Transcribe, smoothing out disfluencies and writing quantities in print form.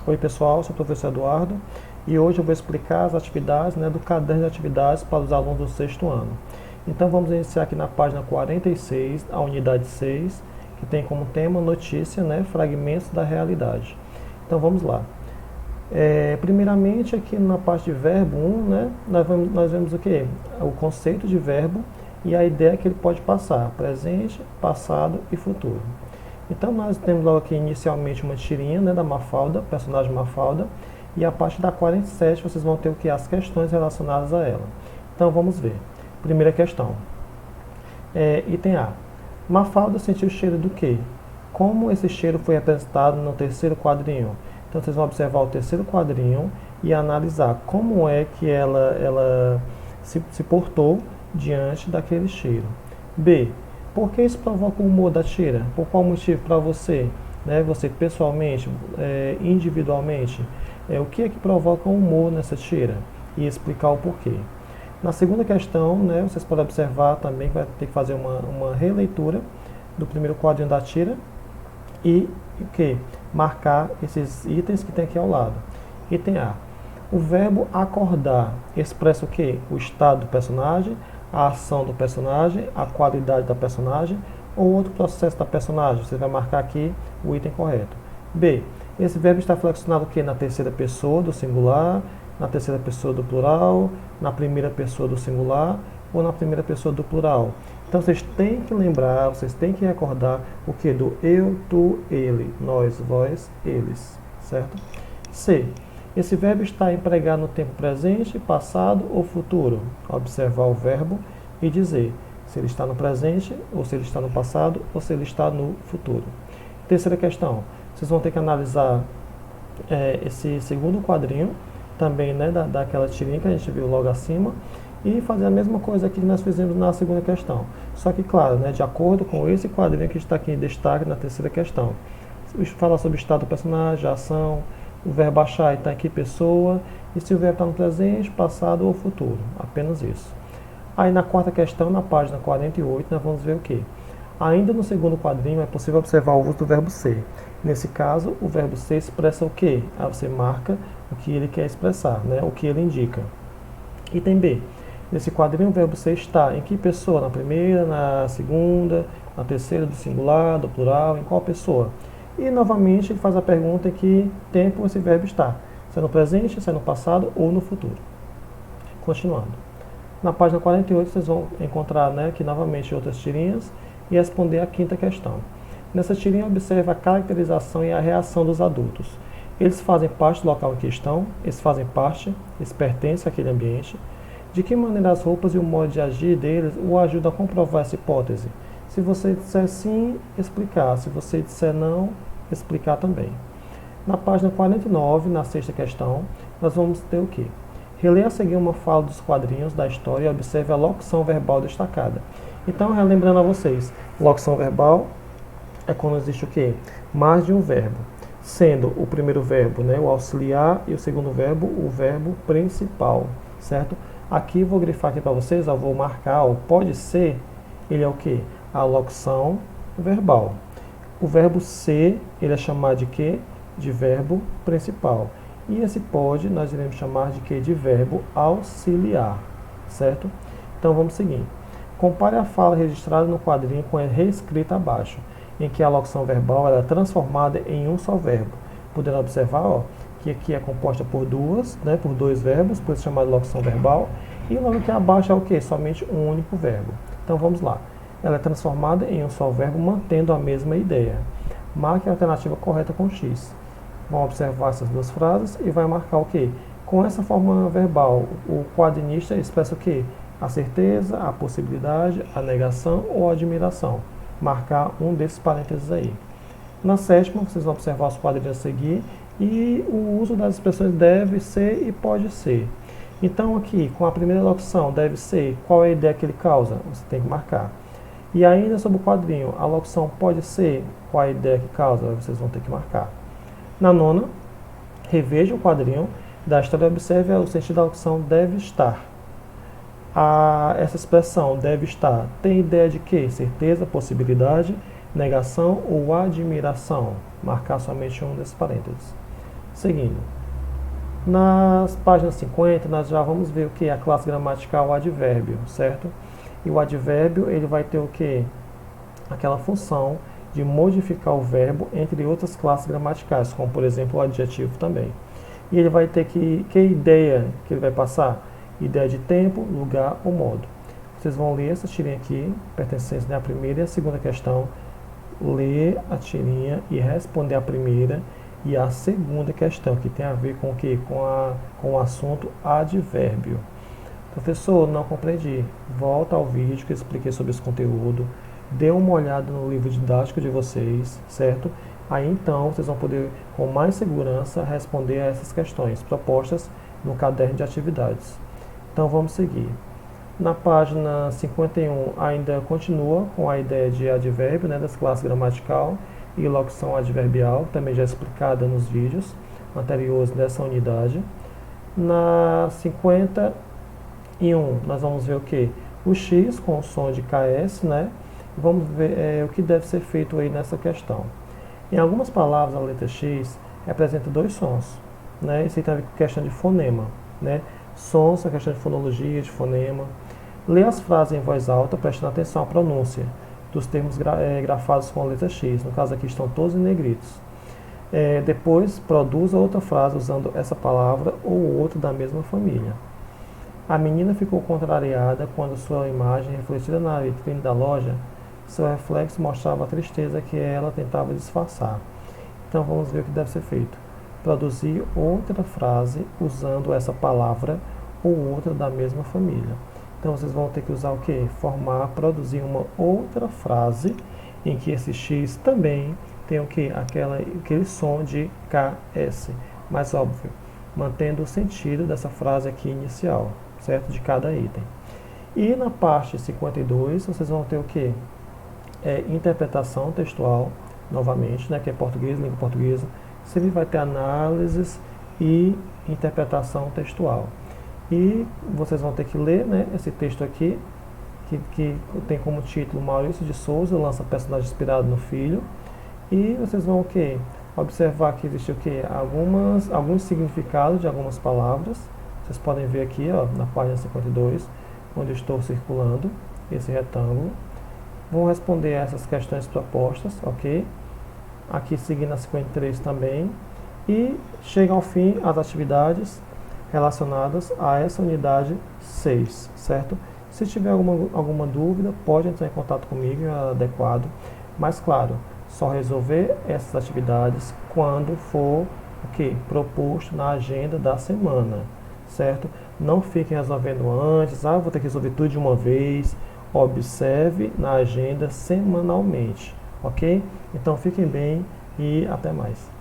Oi pessoal, sou o professor Eduardo e hoje eu vou explicar as atividades do caderno de atividades para os alunos do sexto ano. Então vamos iniciar aqui na página 46, a unidade 6, que tem como tema notícia, fragmentos da realidade. Então vamos lá. Primeiramente aqui na parte de verbo 1, nós vemos o que? O conceito de verbo e a ideia que ele pode passar, presente, passado e futuro. Então nós temos logo aqui inicialmente uma tirinha da Mafalda, personagem Mafalda, e a partir da 47 vocês vão ter o que? As questões relacionadas a ela. Então vamos ver. Primeira questão. Item A. Mafalda sentiu o cheiro do quê? Como esse cheiro foi representado no terceiro quadrinho? Então vocês vão observar o terceiro quadrinho e analisar como é que ela se portou diante daquele cheiro. B. Por que isso provoca o humor da tira? Por qual motivo para você? Você pessoalmente, individualmente, o que é que provoca o humor nessa tira? E explicar o porquê. Na segunda questão, vocês podem observar também que vai ter que fazer uma releitura do primeiro quadrinho da tira e marcar esses itens que tem aqui ao lado. Item A. O verbo acordar expressa o quê? O estado do personagem, a ação do personagem, a qualidade da personagem ou outro processo da personagem. Você vai marcar aqui o item correto. B. Esse verbo está flexionado o quê? Na terceira pessoa do singular, na terceira pessoa do plural, na primeira pessoa do singular ou na primeira pessoa do plural. Então vocês têm que lembrar, vocês têm que recordar o que? Do eu, tu, ele, nós, vós, eles. Certo? C. Esse verbo está empregado no tempo presente, passado ou futuro. Observar o verbo e dizer se ele está no presente, ou se ele está no passado, ou se ele está no futuro. Terceira questão. Vocês vão ter que analisar esse segundo quadrinho, também daquela tirinha que a gente viu logo acima, e fazer a mesma coisa aqui que nós fizemos na segunda questão. Só que, claro, de acordo com esse quadrinho que está aqui em destaque na terceira questão. Falar sobre o estado do personagem, a ação, o verbo achar está aqui pessoa, e se o verbo está no presente, passado ou futuro. Apenas isso. Aí na quarta questão, na página 48, nós vamos ver o que? Ainda no segundo quadrinho é possível observar o uso do verbo ser. Nesse caso, o verbo ser expressa o que? Aí você marca o que ele quer expressar, o que ele indica. Item B. Nesse quadrinho o verbo ser está em que pessoa? Na primeira, na segunda, na terceira do singular, do plural, em qual pessoa? E novamente ele faz a pergunta em que tempo esse verbo está. Se é no presente, se é no passado ou no futuro. Continuando. Na página 48 vocês vão encontrar aqui novamente outras tirinhas e responder a quinta questão. Nessa tirinha observa a caracterização e a reação dos adultos. Eles fazem parte do local em questão, eles fazem parte, eles pertencem àquele ambiente. De que maneira as roupas e o modo de agir deles o ajudam a comprovar essa hipótese? Se você disser sim, explicar. Se você disser não, explicar também. Na página 49, na sexta questão, nós vamos ter o quê? Releia a seguir uma fala dos quadrinhos da história e observe a locução verbal destacada. Então, relembrando a vocês, locução verbal é quando existe o quê? Mais de um verbo. Sendo o primeiro verbo o auxiliar e o segundo verbo o verbo principal. Certo? Aqui vou grifar aqui para vocês, vou marcar o pode ser, ele é o quê? A locução verbal. O verbo ser, ele é chamado de quê? De verbo principal. E esse pode, nós iremos chamar de quê? De verbo auxiliar. Certo? Então vamos seguir. Compare a fala registrada no quadrinho com a reescrita abaixo, em que a locução verbal é transformada em um só verbo. Podendo observar que aqui é composta por por dois verbos, por isso é chamada de locução verbal, e logo aqui abaixo é o quê? Somente um único verbo. Então vamos lá. Ela é transformada em um só verbo, mantendo a mesma ideia. Marque a alternativa correta com X. Vão observar essas duas frases e vai marcar o quê? Com essa forma verbal, o quadrinista expressa o quê? A certeza, a possibilidade, a negação ou a admiração. Marcar um desses parênteses aí. Na sétima, vocês vão observar os quadrinhos a seguir e o uso das expressões deve ser e pode ser. Então aqui, com a primeira locução, deve ser, qual é a ideia que ele causa? Você tem que marcar. E ainda sobre o quadrinho, a locução pode ser, qual é a ideia que causa? Vocês vão ter que marcar. Na nona, reveja o quadrinho da história e observe o sentido da locução deve estar. Essa expressão deve estar tem ideia de quê? Certeza, possibilidade, negação ou admiração. Marcar somente um desses parênteses. Seguindo. Nas páginas 50, nós já vamos ver o que? A classe gramatical advérbio, certo? E o advérbio, ele vai ter o que? Aquela função de modificar o verbo entre outras classes gramaticais, como por exemplo o adjetivo também. E ele vai ter que ideia que ele vai passar? Ideia de tempo, lugar ou modo. Vocês vão ler essa tirinha aqui, pertencente à primeira e à segunda questão, ler a tirinha e responder a primeira e a segunda questão, que tem a ver com o quê? Com o assunto advérbio. Professor, não compreendi. Volta ao vídeo que eu expliquei sobre esse conteúdo, dê uma olhada no livro didático de vocês, certo? Aí então vocês vão poder, com mais segurança, responder a essas questões propostas no caderno de atividades. Então vamos seguir. Na página 51 ainda continua com a ideia de advérbio, né, das classes gramatical e locução adverbial, também já explicada nos vídeos anteriores dessa unidade. Na 51 nós vamos ver o que? O X com o som de KS, né? Vamos ver o que deve ser feito aí nessa questão. Em algumas palavras, a letra X representa dois sons, né? Isso aí tem a ver com questão de fonema, né? Sons, a questão de fonologia, de fonema. Lê as frases em voz alta, prestando atenção à pronúncia dos termos grafados com a letra X. No caso aqui estão todos em negritos. Depois, produza outra frase usando essa palavra ou outra da mesma família. A menina ficou contrariada quando sua imagem, refletida na vitrine da loja, seu reflexo mostrava a tristeza que ela tentava disfarçar. Então vamos ver o que deve ser feito. Produzir outra frase usando essa palavra ou outra da mesma família. Então vocês vão ter que usar o que? Formar, produzir uma outra frase em que esse X também tem o que? Aquele som de KS, mais óbvio, mantendo o sentido dessa frase aqui inicial, certo? De cada item. E na parte 52, vocês vão ter o que? Interpretação textual, novamente, né? Que é português, língua portuguesa. Sempre vai ter análises e interpretação textual. E vocês vão ter que ler, né, esse texto aqui, que tem como título Maurício de Souza lança personagem inspirado no filho. E vocês vão o quê? Observar que existe o quê? Alguns significados de algumas palavras. Vocês podem ver aqui, ó, na página 52, onde eu estou circulando esse retângulo. Vão responder a essas questões propostas, ok? Aqui seguindo a 53 também. E chega ao fim as atividades relacionadas a essa unidade 6, certo? Se tiver alguma dúvida, pode entrar em contato comigo, é adequado. Mas, claro, só resolver essas atividades quando for proposto na agenda da semana, certo? Não fiquem resolvendo antes, vou ter que resolver tudo de uma vez. Observe na agenda semanalmente, ok? Então fiquem bem e até mais.